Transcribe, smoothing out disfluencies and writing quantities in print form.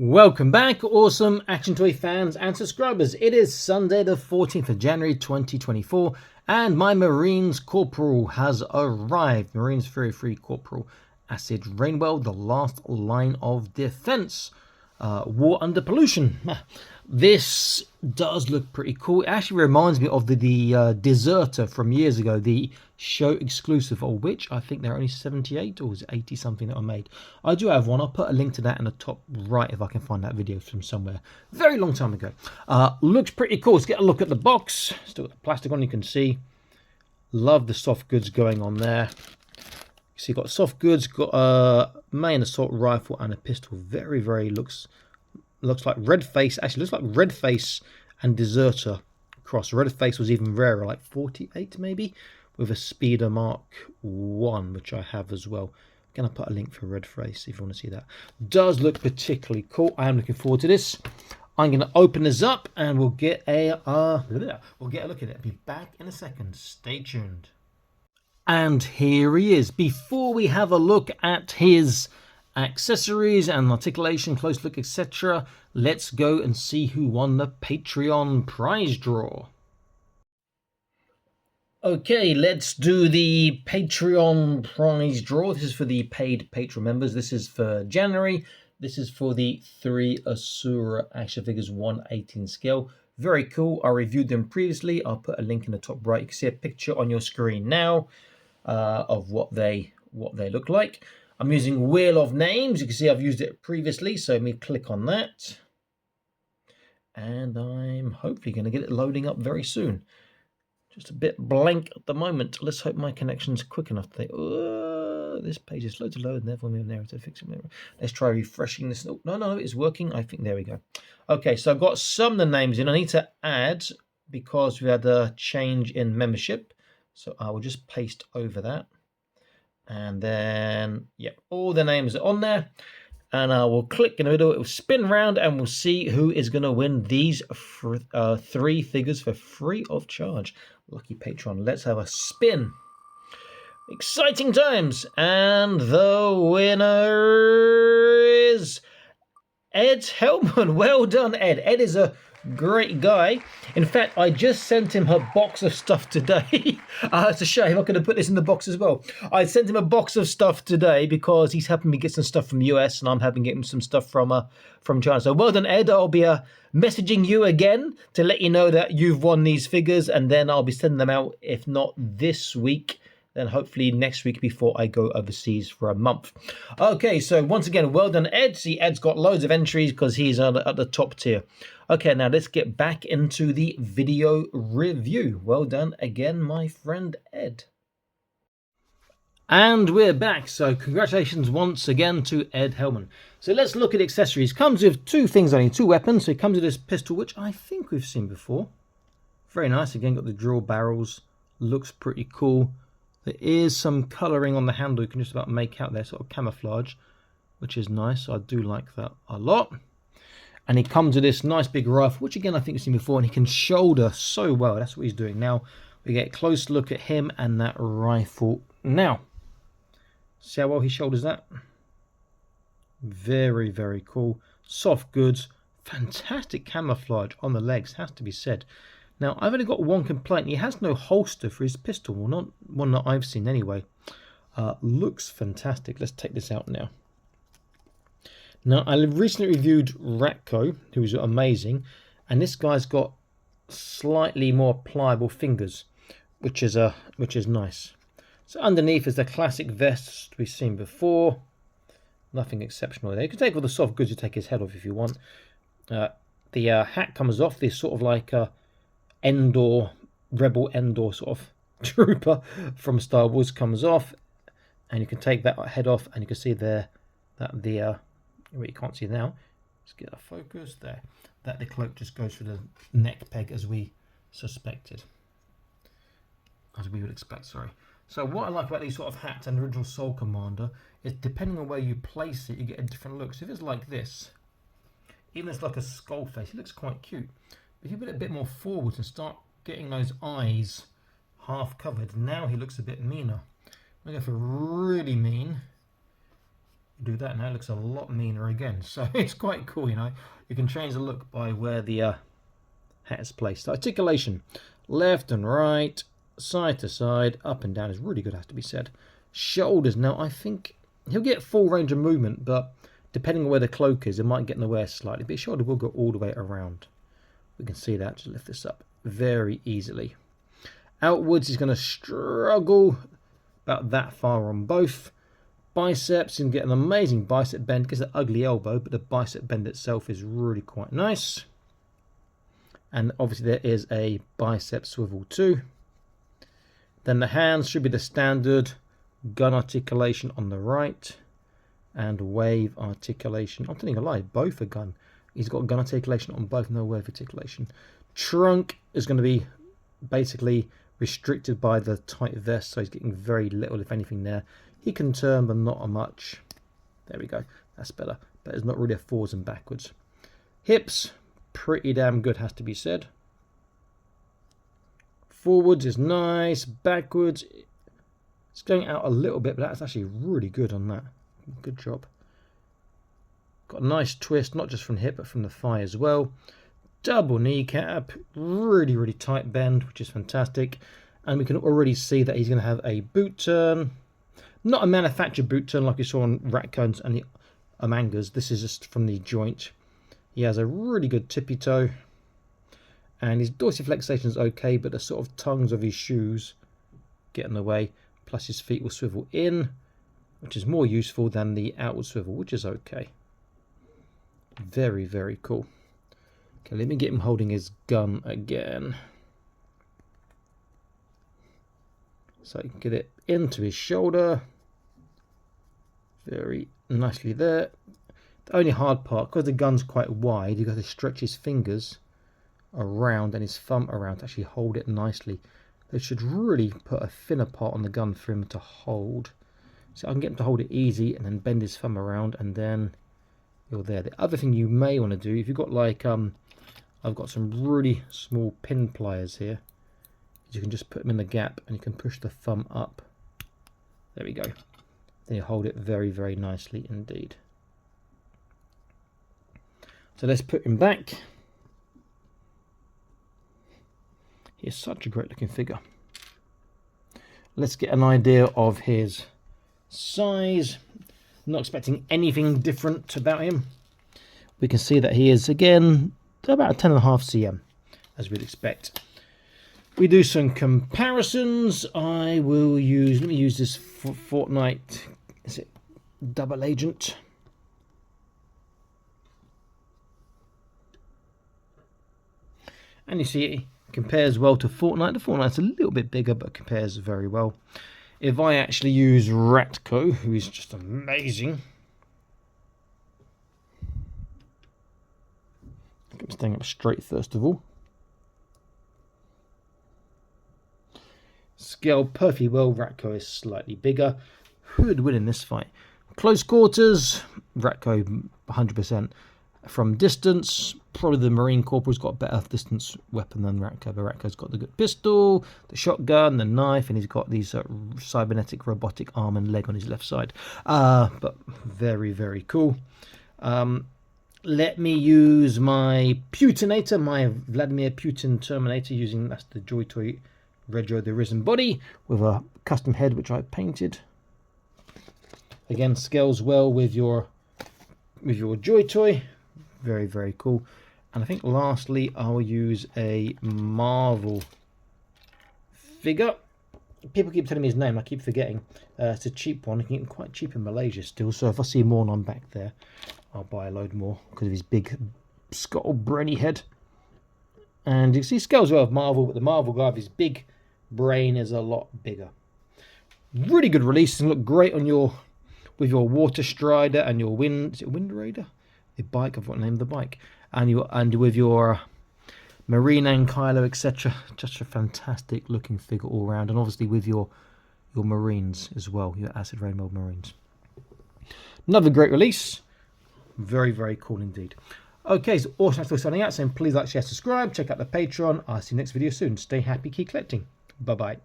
Welcome back, awesome Action Toy fans and subscribers. It is Sunday the 14th of January 2024 and my Marines Corporal has arrived. Marines Fury Free Corporal Acid Rain World, the last line of defense. War under pollution. This does look pretty cool. It actually reminds me of the Deserter from years ago, the show exclusive, of which I think there are only 78 or was it 80 something that are made. I do have one. I'll put a link to that in the top right if I can find that video from somewhere. Very long time ago. Looks pretty cool. Let's get a look at the box. Still got the plastic on, you can see. Love the soft goods going on there. So you've got soft goods, got a main assault rifle and a pistol. Very, very looks like Red Face. Actually, looks like Red Face and Deserter cross. Red Face was even rarer, like 48 maybe, with a Speeder Mark 1, which I have as well. I'm going to put a link for Red Face if you want to see that. Does look particularly cool. I am looking forward to this. I'm going to open this up and we'll get a look at it. I'll be back in a second. Stay tuned. And here he is. Before we have a look at his accessories and articulation, close look, etc., let's go and see who won the Patreon prize draw. Okay, let's do the Patreon prize draw. This is for the paid Patreon members. This is for January. This is for the 3 Asura action figures 1/18 scale. Very cool. I reviewed them previously. I'll put a link in the top right. You can see a picture on your screen now of what they look like. I'm using Wheel of Names. You can see I've used it previously, so let me click on that. And I'm hopefully going to get it loading up very soon. Just a bit blank at the moment. Let's hope my connection's quick enough to this page is slow to load, and therefore we have narrative fixing. Let's try refreshing this. Oh, no, it's working. I think there we go. Okay, so I've got some of the names in. I need to add because we had a change in membership. So I will just paste over that. And then, yeah, all the names are on there. And I will click in the middle. It will spin around and we'll see who is going to win these 3 figures for free of charge. Lucky Patron. Let's have a spin. Exciting times. And the winner is Ed Hellman. Well done, Ed. Ed is a great guy. In fact, I just sent him a box of stuff today. It's a shame. I could have put this in the box as well. I sent him a box of stuff today because he's helping me get some stuff from the US and I'm helping get him some stuff from China. So well done, Ed. I'll be messaging you again to let you know that you've won these figures, and then I'll be sending them out, if not this week, then hopefully next week before I go overseas for a month. Okay, so once again, well done, Ed. See, Ed's got loads of entries because he's at the top tier. Okay, now let's get back into the video review. Well done again, my friend Ed. And we're back, so congratulations once again to Ed Hellman. So let's look at accessories. Comes with 2 things only, 2 weapons. So it comes with this pistol, which I think we've seen before. Very nice. Again, got the drill barrels. Looks pretty cool. There is some colouring on the handle. You can just about make out there, sort of camouflage, which is nice. I do like that a lot. And he comes with this nice big rifle, which again I think we've seen before, and he can shoulder so well. That's what he's doing now. We get a close look at him and that rifle now. See how well he shoulders that? Very, very cool. Soft goods. Fantastic camouflage on the legs, has to be said. Now, I've only got one complaint. He has no holster for his pistol. Well, not one that I've seen anyway. Looks fantastic. Let's take this out now. Now, I recently reviewed Ratko, who was amazing. And this guy's got slightly more pliable fingers, which is nice. So underneath is the classic vest we've seen before. Nothing exceptional there. You can take all the soft goods. You take his head off if you want. The hat comes off. This sort of like Rebel Endor sort of trooper from Star Wars comes off, and you can take that head off, and you can see there that well, you can't see now. Let's get a focus there. That the cloak just goes through the neck peg as we suspected, as we would expect. Sorry. So what I like about these sort of hats and the original Soul Commander is depending on where you place it, you get a different look. So if it's like this, even if it's like a skull face, it looks quite cute. If you put it a bit more forwards and start getting those eyes half covered, now he looks a bit meaner. I'm going to go for really mean. do that now, it looks a lot meaner again. So it's quite cool, you know. You can change the look by where the hat is placed. Articulation, left and right, side to side, up and down is really good, has to be said. Shoulders, now I think he'll get full range of movement, but depending on where the cloak is, it might get in the way slightly, but his shoulder will go all the way around. We can see that. Just lift this up very easily. Outwards, he's going to struggle about that far on both. Biceps, you can get an amazing bicep bend. Gets an ugly elbow, but the bicep bend itself is really quite nice. And obviously there is a bicep swivel too. Then the hands should be the standard gun articulation on the right and wave articulation. I'm telling you a lie, both are gun. He's got gun articulation on both, no wave articulation. Trunk is going to be basically restricted by the tight vest, so he's getting very little, if anything, there. He can turn, but not much. There we go. That's better. But it's not really a forwards and backwards. Hips, pretty damn good, has to be said. Forwards is nice. Backwards, it's going out a little bit, but that's actually really good on that. Good job. Got a nice twist, not just from the hip, but from the thigh as well. Double kneecap, really, really tight bend, which is fantastic. And we can already see that he's going to have a boot turn. Not a manufactured boot turn like you saw on Ratcones and the Amangas. This is just from the joint. He has a really good tippy toe. And his dorsiflexation is okay, but the sort of tongues of his shoes get in the way. Plus his feet will swivel in, which is more useful than the outward swivel, which is okay. Very, very cool. Okay, let me get him holding his gun again. So you can get it into his shoulder. Very nicely there. The only hard part, because the gun's quite wide, you've got to stretch his fingers around and his thumb around to actually hold it nicely. They should really put a thinner part on the gun for him to hold. So I can get him to hold it easy and then bend his thumb around and then you're there. The other thing you may want to do, if you've got like, I've got some really small pin pliers here. You can just put them in the gap and you can push the thumb up. There we go. Then you hold it very, very nicely indeed. So let's put him back. He's such a great looking figure. Let's get an idea of his size. Not expecting anything different about him. We can see that he is, again, about 10.5 cm, as we'd expect. We do some comparisons. I will use, let me use this Fortnite, is it double agent? And you see it compares well to Fortnite. The Fortnite's a little bit bigger, but compares very well. If I actually use Ratco, who is just amazing. I'm staying up straight first of all. Scale perfectly well. Ratco is slightly bigger. Who would win in this fight? Close quarters, Ratco 100%. From distance, probably the Marine Corporal's got a better distance weapon than Ratco, but Ratco's got the good pistol, the shotgun, the knife, and he's got these cybernetic robotic arm and leg on his left side. But very, very cool. Let me use my Putinator, my Vladimir Putin Terminator, using that's the Joy Toy Reggio the Risen body with a custom head which I painted. Again, scales well with your Joy Toy. Very, very cool. And I think lastly I'll use a Marvel figure. People keep telling me his name, I keep forgetting. It's a cheap one. You can get them quite cheap in Malaysia still, so if I see more on back there, I'll buy a load more because of his big skull brainy head. And you can see he scales well with Marvel, but the Marvel guy with his big brain is a lot bigger. Really good release and look great on your with your Water Strider and your Wind Raider? The bike, I've got the name of the bike. And with your Marine Ankylo, etc. Just a fantastic looking figure all around, and obviously with your Marines as well, your Acid Rain World Marines. Another great release. Very, very cool indeed. Okay, so awesome for signing out, saying please like, share, subscribe, check out the Patreon. I'll see you next video soon. Stay happy, keep collecting. Bye bye.